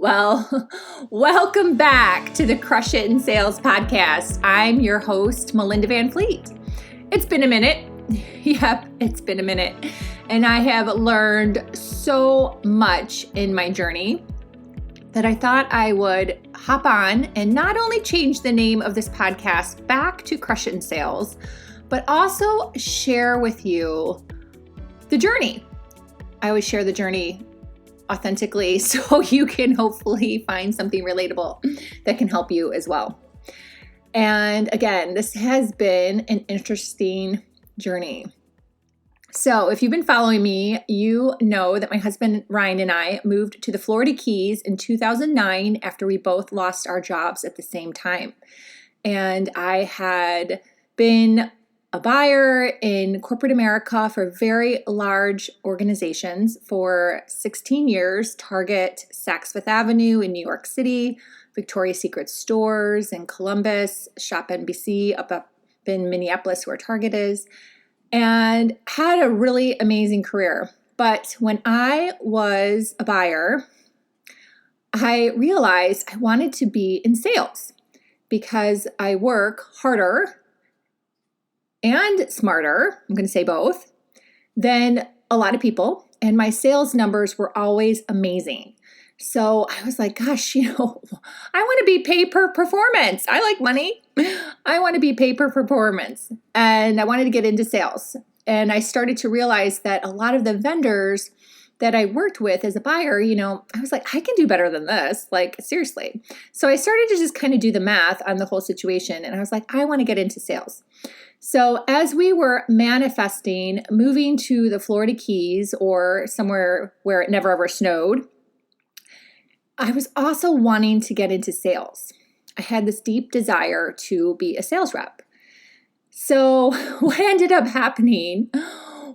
Well, welcome back to the Crush It in Sales podcast. I'm your host, Melinda Van Fleet. It's been a minute. Yep, it's been a minute. And I have learned so much in my journey that I thought I would hop on and not only change the name of this podcast back to Crush It in Sales, but also share with you the journey. I always share the journey authentically so you can hopefully find something relatable that can help you as well. And again, this has been an interesting journey. So if you've been following me, you know that my husband Ryan and I moved to the Florida Keys in 2009 after we both lost our jobs at the same time. And I had been a buyer in corporate America for very large organizations for 16 years, Target, Saks Fifth Avenue in New York City, Victoria's Secret stores in Columbus, Shop NBC up in Minneapolis where Target is, and had a really amazing career. But when I was a buyer, I realized I wanted to be in sales because I work harder and smarter, I'm going to say both, than a lot of people. And my sales numbers were always amazing. So I was like, gosh, I want to be paid per performance. I like money. I want to be paid per performance. And I wanted to get into sales. And I started to realize that a lot of the vendors that I worked with as a buyer, I was like, I can do better than this. Like, seriously. So I started to just kind of do the math on the whole situation. And I was like, I want to get into sales. So as we were manifesting moving to the Florida Keys or somewhere where it never ever snowed, I was also wanting to get into sales. I had this deep desire to be a sales rep. So what ended up happening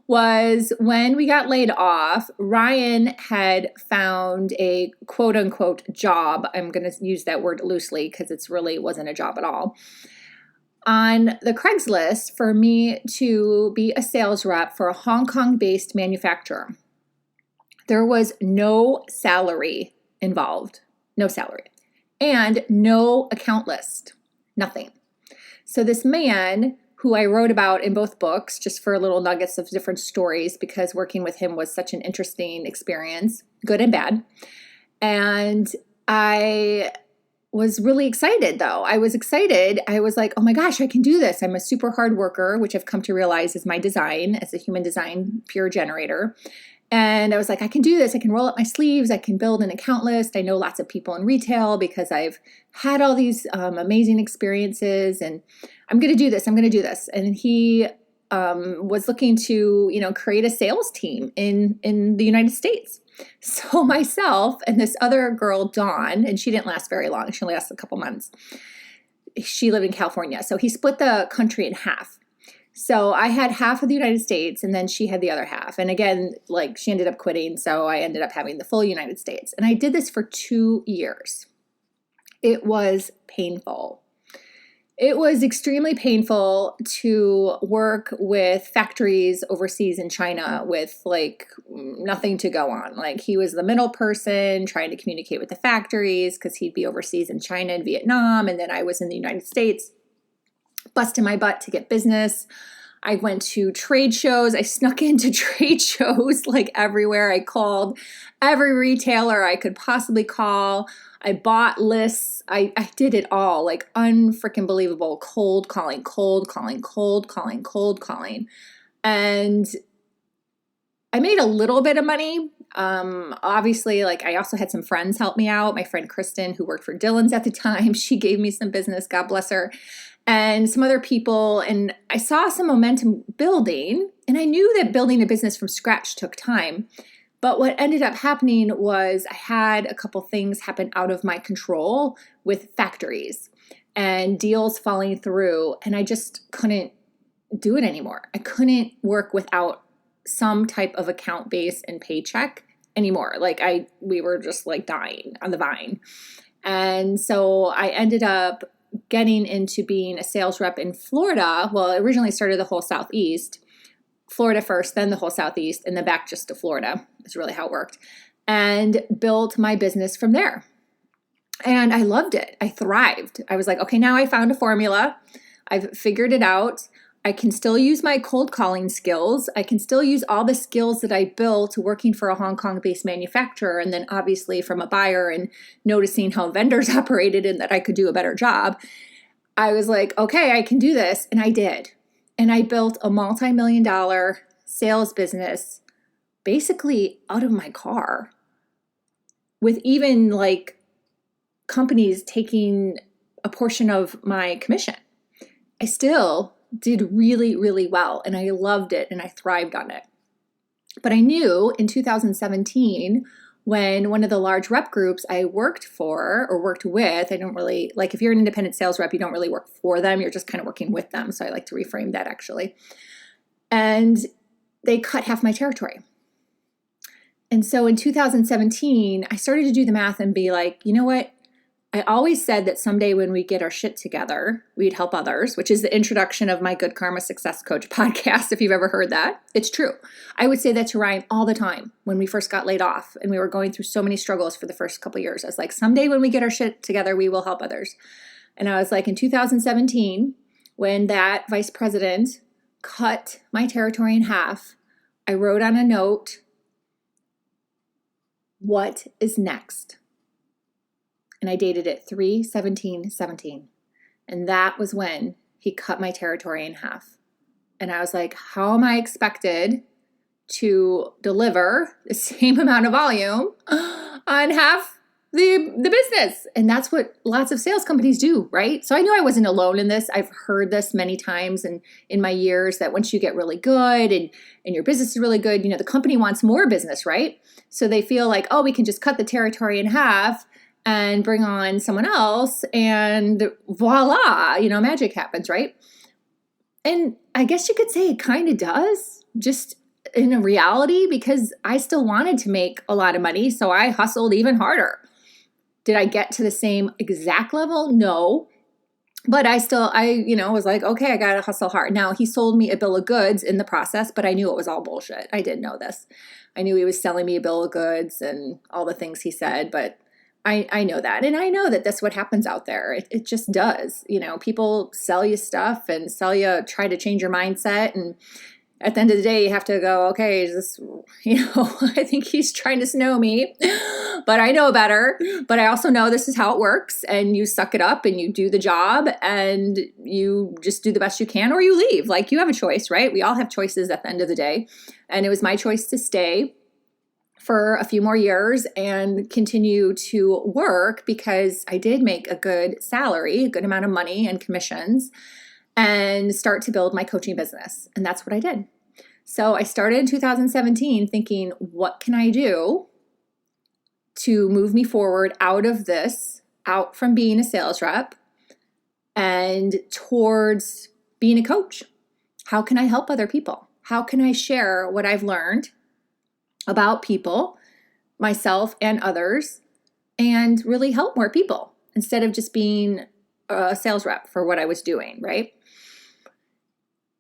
was when we got laid off, Ryan had found a quote unquote job. I'm going to use that word loosely because it really wasn't a job at all, on the Craigslist for me to be a sales rep for a Hong Kong-based manufacturer. There was no salary involved, no salary, and no account list, nothing. So this man, who I wrote about in both books, just for little nuggets of different stories, because working with him was such an interesting experience, good and bad. And I was really excited though. I was excited. I was like, oh my gosh, I can do this. I'm a super hard worker, which I've come to realize is my design as a human design pure generator. And I was like, I can do this. I can roll up my sleeves. I can build an account list. I know lots of people in retail because I've had all these amazing experiences, and I'm going to do this. I'm going to do this. And he was looking to, create a sales team in the United States. So myself and this other girl, Dawn, and she didn't last very long. She only lasted a couple months. She lived in California. So he split the country in half. So I had half of the United States and then she had the other half. And again, she ended up quitting. So I ended up having the full United States. And I did this for 2 years. It was painful. It was extremely painful to work with factories overseas in China with nothing to go on. He was the middle person trying to communicate with the factories because he'd be overseas in China and Vietnam. And then I was in the United States, busting my butt to get business. I went to trade shows. I snuck into trade shows everywhere. I called every retailer I could possibly call. I bought lists. I did it all, unfreaking believable, cold calling. And I made a little bit of money. Obviously, I also had some friends help me out. My friend Kristen, who worked for Dillon's at the time, she gave me some business, God bless her, and some other people. And I saw some momentum building, and I knew that building a business from scratch took time. But what ended up happening was I had a couple things happen out of my control with factories and deals falling through, and I just couldn't do it anymore. I couldn't work without some type of account base and paycheck anymore. We were just dying on the vine. And so I ended up getting into being a sales rep in Florida. Well, it originally started the whole Southeast. Florida first, then the whole Southeast, and then back just to Florida. Is really how it worked. And built my business from there. And I loved it. I thrived. I was like, okay, now I found a formula. I've figured it out. I can still use my cold calling skills. I can still use all the skills that I built working for a Hong Kong-based manufacturer, and then obviously from a buyer and noticing how vendors operated and that I could do a better job. I was like, okay, I can do this. And I did. And I built a multi-million-dollar sales business basically out of my car, with even like companies taking a portion of my commission. I still did really, really well, and I loved it and I thrived on it. But I knew in 2017, when one of the large rep groups I worked for or worked with, I don't really, like if you're an independent sales rep, you don't really work for them, you're just kind of working with them. So I like to reframe that actually. And they cut half my territory. And so in 2017, I started to do the math and be like, you know what? I always said that someday when we get our shit together, we'd help others, which is the introduction of my Good Karma Success Coach podcast, if you've ever heard that. It's true. I would say that to Ryan all the time when we first got laid off and we were going through so many struggles for the first couple of years. I was like, someday when we get our shit together, we will help others. And I was like, in 2017, when that vice president cut my territory in half, I wrote on a note, what is next? And I dated it 3/17/17. And that was when he cut my territory in half. And I was like, how am I expected to deliver the same amount of volume on half the business? And that's what lots of sales companies do, right? So I knew I wasn't alone in this. I've heard this many times in my years, that once you get really good and your business is really good, the company wants more business, right? So they feel like, oh, we can just cut the territory in half and bring on someone else, and voila, magic happens, right? And I guess you could say it kind of does, just in a reality, because I still wanted to make a lot of money, so I hustled even harder. Did I get to the same exact level? No. But I was like, okay, I got to hustle hard. Now, he sold me a bill of goods in the process, but I knew it was all bullshit. I did know this. I knew he was selling me a bill of goods and all the things he said, but I know that. And I know that that's what happens out there. It just does. People sell you stuff and try to change your mindset. And at the end of the day, you have to go, okay, is this, I think he's trying to snow me, but I know better. But I also know this is how it works. And you suck it up and you do the job and you just do the best you can, or you leave. Like, you have a choice, right? We all have choices at the end of the day. And it was my choice to stay for a few more years and continue to work, because I did make a good salary, a good amount of money and commissions, and start to build my coaching business. And that's what I did. So I started in 2017 thinking, what can I do to move me forward out from being a sales rep and towards being a coach? How can I help other people? How can I share what I've learned about people, myself and others, and really help more people instead of just being a sales rep for what I was doing, right?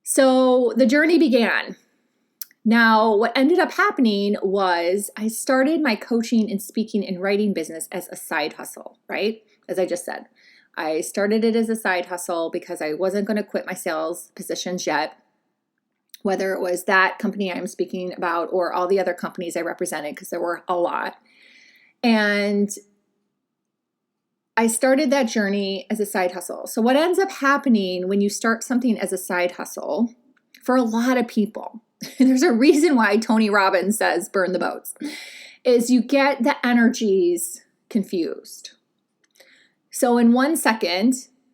So the journey began. Now, what ended up happening was I started my coaching and speaking and writing business as a side hustle, right? As I just said, I started it as a side hustle because I wasn't going to quit my sales positions yet, whether it was that company I'm speaking about or all the other companies I represented, because there were a lot. And I started that journey as a side hustle. So what ends up happening when you start something as a side hustle, for a lot of people, there's a reason why Tony Robbins says burn the boats, is you get the energies confused. So in 1 second,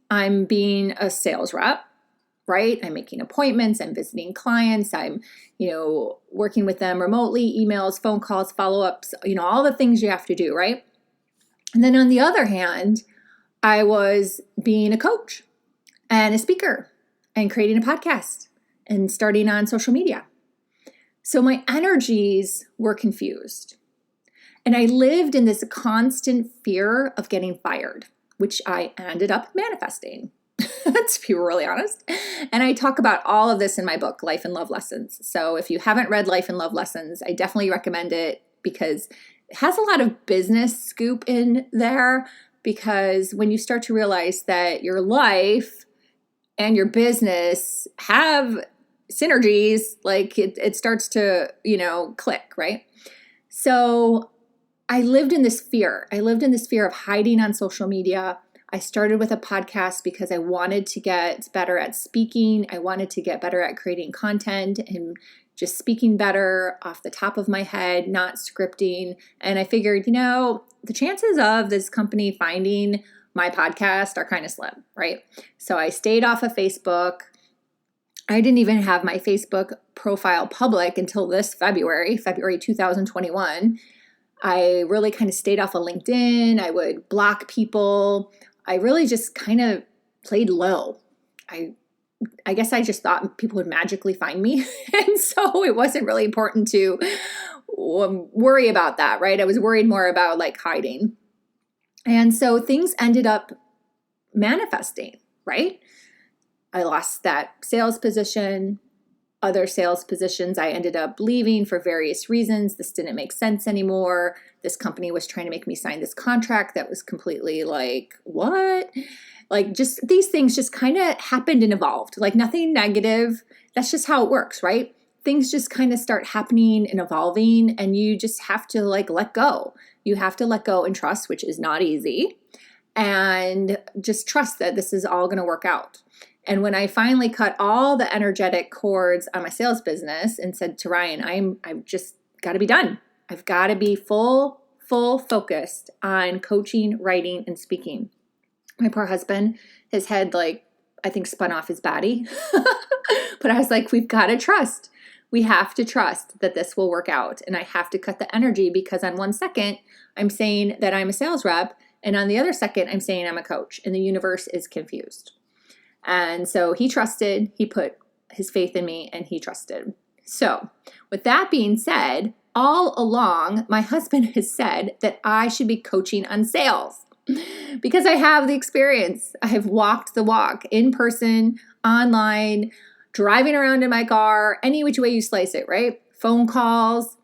I'm being a sales rep, right? I'm making appointments, I'm visiting clients, I'm, working with them remotely, emails, phone calls, follow-ups, all the things you have to do, right? And then on the other hand, I was being a coach and a speaker and creating a podcast and starting on social media. So my energies were confused. And I lived in this constant fear of getting fired, which I ended up manifesting, to be really honest. And I talk about all of this in my book, Life and Love Lessons. So if you haven't read Life and Love Lessons, I definitely recommend it, because it has a lot of business scoop in there, because when you start to realize that your life and your business have synergies, like it starts to, click, right? So I lived in this fear. I lived in this fear of hiding on social media. I started with a podcast because I wanted to get better at speaking. I wanted to get better at creating content and just speaking better off the top of my head, not scripting. And I figured, the chances of this company finding my podcast are kind of slim, right? So I stayed off of Facebook. I didn't even have my Facebook profile public until this February 2021. I really kind of stayed off of LinkedIn. I would block people. I really just kind of played low. I guess I just thought people would magically find me. And so it wasn't really important to worry about that, right? I was worried more about like hiding. And so things ended up manifesting, right? I lost that sales position. Other sales positions I ended up leaving for various reasons. This didn't make sense anymore. This company was trying to make me sign this contract that was completely like, what? Like just these things just kind of happened and evolved. Like nothing negative. That's just how it works, right? Things just kind of start happening and evolving, and you just have to like let go. You have to let go and trust, which is not easy. And just trust that this is all going to work out. And when I finally cut all the energetic cords on my sales business and said to Ryan, I've just got to be done. I've got to be full focused on coaching, writing, and speaking. My poor husband, his head, I think spun off his body. But I was like, we've got to trust. We have to trust that this will work out. And I have to cut the energy, because on one second, I'm saying that I'm a sales rep. And on the other second, I'm saying I'm a coach. And the universe is confused. And so he trusted, he put his faith in me, and he trusted. So with that being said, all along, my husband has said that I should be coaching on sales because I have the experience. I have walked the walk in person, online, driving around in my car, any which way you slice it, right? Phone calls,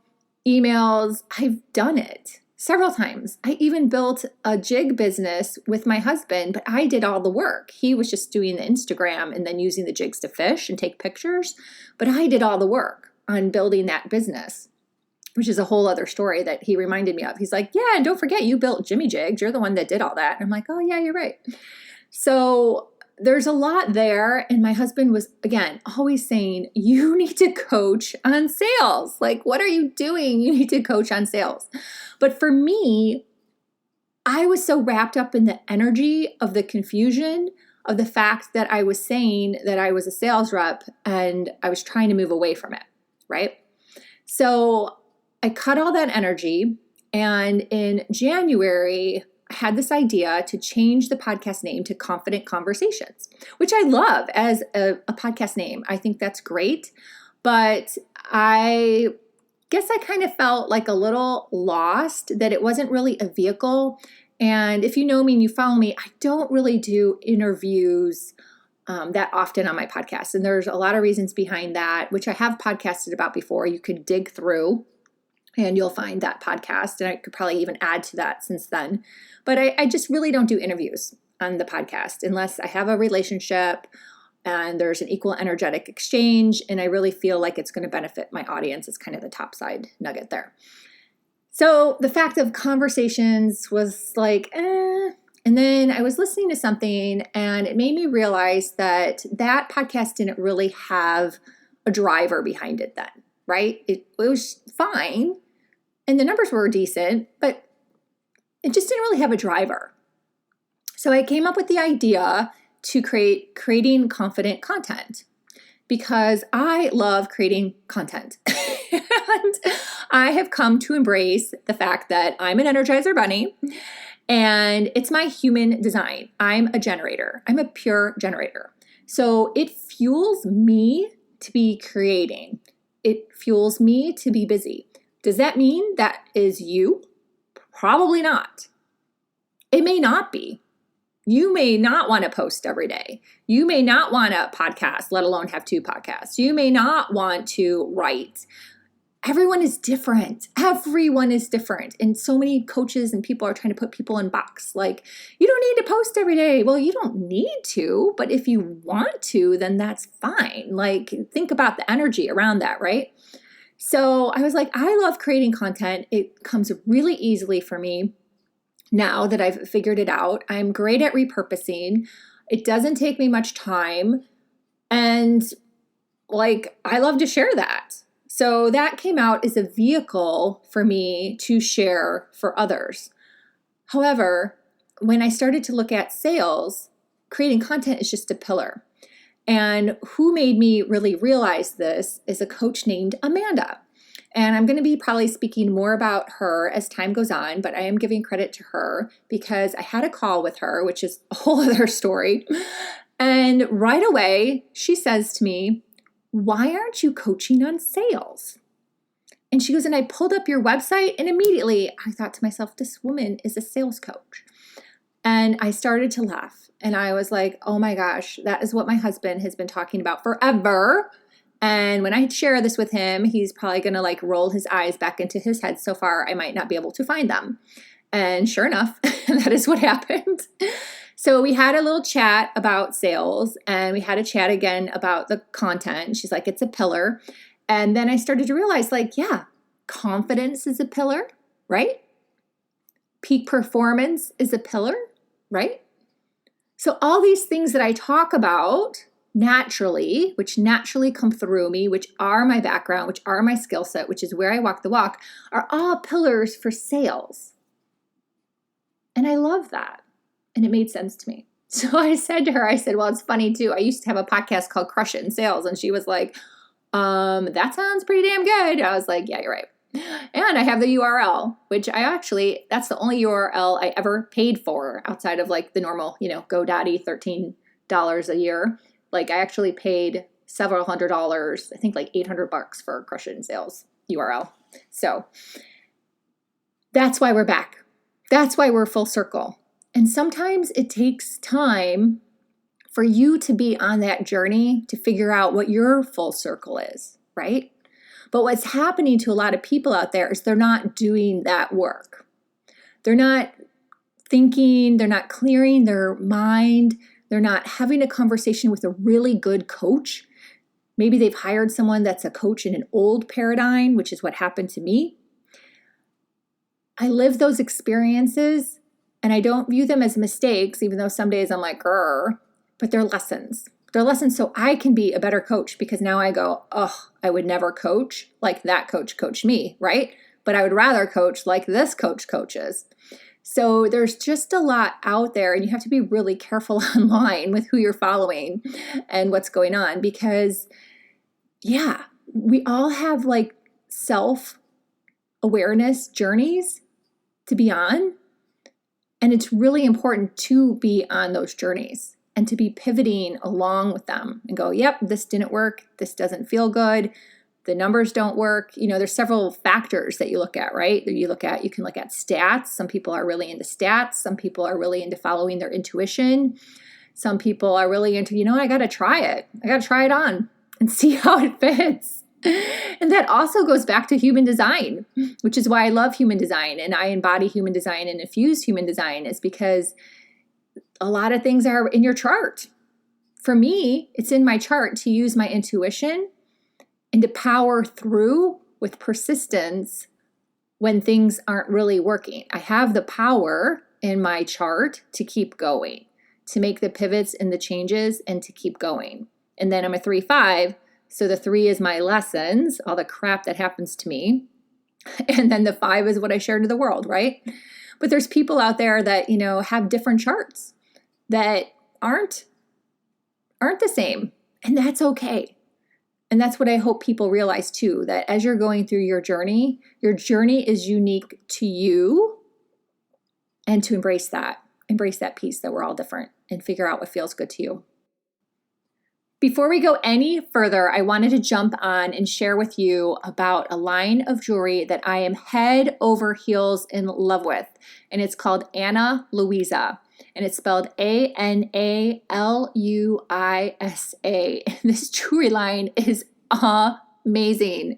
emails, I've done it. Several times. I even built a jig business with my husband, but I did all the work. He was just doing the Instagram and then using the jigs to fish and take pictures. But I did all the work on building that business, which is a whole other story that he reminded me of. He's like, yeah, and don't forget, you built Jimmy Jigs. You're the one that did all that. And I'm like, oh, yeah, you're right. So there's a lot there. And my husband was, again, always saying, you need to coach on sales. Like, what are you doing? You need to coach on sales. But for me, I was so wrapped up in the energy of the confusion of the fact that I was saying that I was a sales rep and I was trying to move away from it, right? So I cut all that energy. And in January, I had this idea to change the podcast name to Confident Conversations, which I love as a podcast name. I think that's great. But I guess I kind of felt like a little lost, that it wasn't really a vehicle. And if you know me and you follow me, I don't really do interviews that often on my podcast. And there's a lot of reasons behind that, which I have podcasted about before. You could dig through and you'll find that podcast. And I could probably even add to that since then. But I just really don't do interviews on the podcast unless I have a relationship and there's an equal energetic exchange, and I really feel like it's going to benefit my audience. It's kind of the top side nugget there. So the fact of conversations was like, And then I was listening to something and it made me realize that that podcast didn't really have a driver behind it then, right? It was fine and the numbers were decent, but it just didn't really have a driver. So I came up with the idea to creating confident content, because I love creating content. And I have come to embrace the fact that I'm an Energizer bunny and it's my human design. I'm a generator. I'm a pure generator. So it fuels me to be creating. It fuels me to be busy. Does that mean that is you? Probably not. It may not be. You may not want to post every day. You may not want a podcast, let alone have 2 podcasts. You may not want to write. everyone is different. Everyone is different. And so many coaches and people are trying to put people in box. Like, you don't need to post every day. Well, you don't need to, but if you want to, then that's fine. Like, think about the energy around that, right? So I was like, I love creating content. It comes really easily for me now that I've figured it out. I'm great at repurposing. It doesn't take me much time. And like, I love to share that. So that came out as a vehicle for me to share for others. However, when I started to look at sales, creating content is just a pillar. And who made me really realize this is a coach named Amanda. And I'm going to be probably speaking more about her as time goes on, but I am giving credit to her because I had a call with her, which is a whole other story. And right away, she says to me, "Why aren't you coaching on sales?" And she goes, "And I pulled up your website, and immediately I thought to myself, this woman is a sales coach." And I started to laugh. And I was like, oh my gosh, that is what my husband has been talking about forever. And when I share this with him, he's probably going to like roll his eyes back into his head so far I might not be able to find them. And sure enough, that is what happened. So we had a little chat about sales, and we had a chat again about the content. She's like, it's a pillar. And then I started to realize, like, yeah, confidence is a pillar, right? Peak performance is a pillar, right? So all these things that I talk about naturally, which naturally come through me, which are my background, which are my skill set, which is where I walk the walk, are all pillars for sales. And I love that. And it made sense to me. So I said to her, I said, well, it's funny too. I used to have a podcast called Crush It in Sales. And she was like, that sounds pretty damn good. I was like, yeah, you're right. And I have the URL, which that's the only URL I ever paid for outside of like the normal, GoDaddy, $13 a year. Like, I actually paid several $100s, I think like $800 for Crush It in Sales URL. So that's why we're back. That's why we're full circle. And sometimes it takes time for you to be on that journey to figure out what your full circle is, right? But what's happening to a lot of people out there is they're not doing that work. They're not thinking, they're not clearing their mind, they're not having a conversation with a really good coach. Maybe they've hired someone that's a coach in an old paradigm, which is what happened to me. I live those experiences, and I don't view them as mistakes, even though some days I'm like, grr, but they're lessons. They're lessons so I can be a better coach, because now I go, oh, I would never coach like that coach coached me, right? But I would rather coach like this coach coaches. So there's just a lot out there, and you have to be really careful online with who you're following and what's going on, because yeah, we all have like self-awareness journeys to be on. And it's really important to be on those journeys and to be pivoting along with them and go, yep, this didn't work. This doesn't feel good. The numbers don't work. There's several factors that you look at, right? You can look at stats. Some people are really into stats. Some people are really into following their intuition. Some people are really into, I got to try it. I got to try it on and see how it fits. And that also goes back to human design, which is why I love human design, and I embody human design and infuse human design, is because a lot of things are in your chart. For me, it's in my chart to use my intuition and to power through with persistence when things aren't really working. I have the power in my chart to keep going, to make the pivots and the changes, and to keep going. And then I'm a 3-5. So the 3 is my lessons, all the crap that happens to me. And then the 5 is what I share to the world, right? But there's people out there that, have different charts that aren't the same. And that's okay. And that's what I hope people realize too, that as you're going through your journey is unique to you, and to embrace that piece that we're all different and figure out what feels good to you. Before we go any further, I wanted to jump on and share with you about a line of jewelry that I am head over heels in love with. And it's called Ana Luisa. And it's spelled Analuisa. This jewelry line is amazing.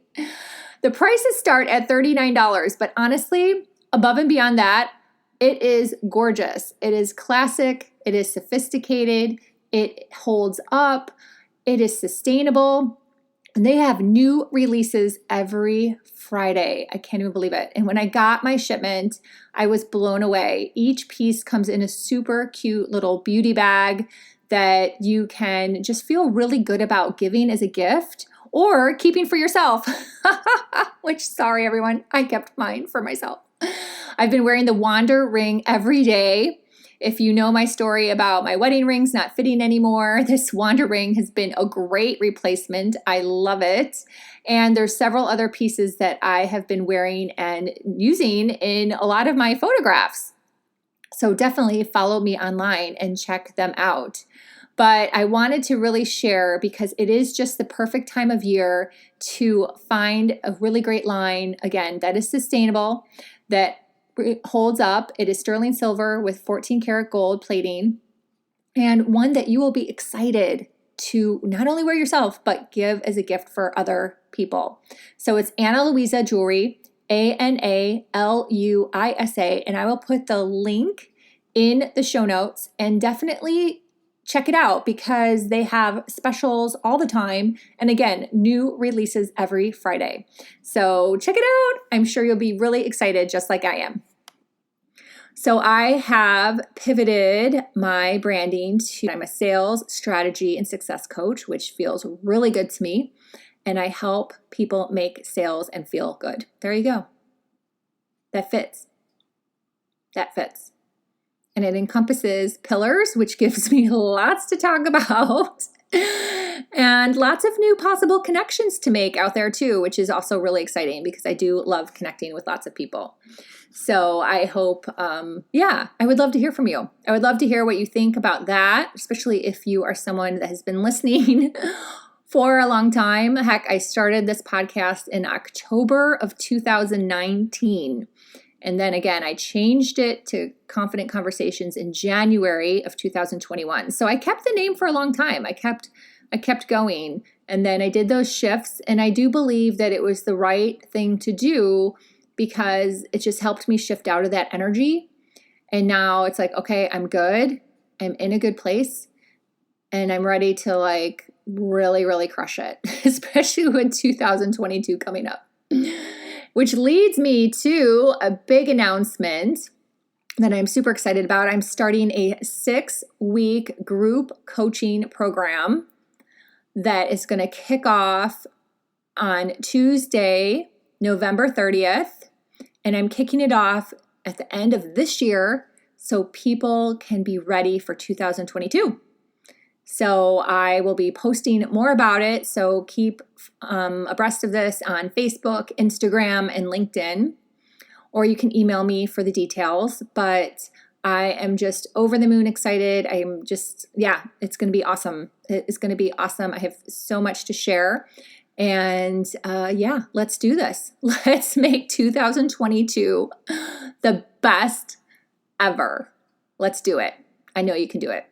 The prices start at $39, but honestly, above and beyond that, it is gorgeous. It is classic. It is sophisticated. It holds up. It is sustainable. And they have new releases every Friday. I can't even believe it. And when I got my shipment, I was blown away. Each piece comes in a super cute little beauty bag that you can just feel really good about giving as a gift or keeping for yourself. Which, sorry everyone, I kept mine for myself. I've been wearing the Wander ring every day. If you know my story about my wedding rings not fitting anymore, this Wander ring has been a great replacement. I love it. And there's several other pieces that I have been wearing and using in a lot of my photographs. So definitely follow me online and check them out. But I wanted to really share because it is just the perfect time of year to find a really great line, again, that is sustainable, that holds up. It is sterling silver with 14 karat gold plating, and one that you will be excited to not only wear yourself, but give as a gift for other people. So it's Ana Luisa Jewelry, ANALUISA, and I will put the link in the show notes, and definitely check it out because they have specials all the time. And again, new releases every Friday. So check it out. I'm sure you'll be really excited just like I am. So I have pivoted my branding to, I'm a sales strategy and success coach, which feels really good to me. And I help people make sales and feel good. There you go. That fits. That fits. And it encompasses pillars, which gives me lots to talk about and lots of new possible connections to make out there too, which is also really exciting because I do love connecting with lots of people. So I hope, I would love to hear from you. I would love to hear what you think about that, especially if you are someone that has been listening for a long time. Heck, I started this podcast in October of 2019. And then again, I changed it to Confident Conversations in January of 2021. So I kept the name for a long time. I kept going. And then I did those shifts. And I do believe that it was the right thing to do because it just helped me shift out of that energy. And now it's like, okay, I'm good. I'm in a good place. And I'm ready to like really, really crush it, especially with 2022 coming up. Which leads me to a big announcement that I'm super excited about. I'm starting a 6-week group coaching program that is going to kick off on Tuesday, November 30th. And I'm kicking it off at the end of this year so people can be ready for 2022. So I will be posting more about it. So keep abreast of this on Facebook, Instagram, and LinkedIn. Or you can email me for the details. But I am just over the moon excited. I'm just, it's going to be awesome. It's going to be awesome. I have so much to share. And let's do this. Let's make 2022 the best ever. Let's do it. I know you can do it.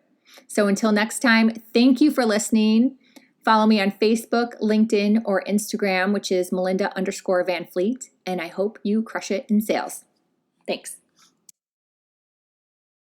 So until next time, thank you for listening. Follow me on Facebook, LinkedIn, or Instagram, which is Melinda_Van Fleet. And I hope you crush it in sales. Thanks.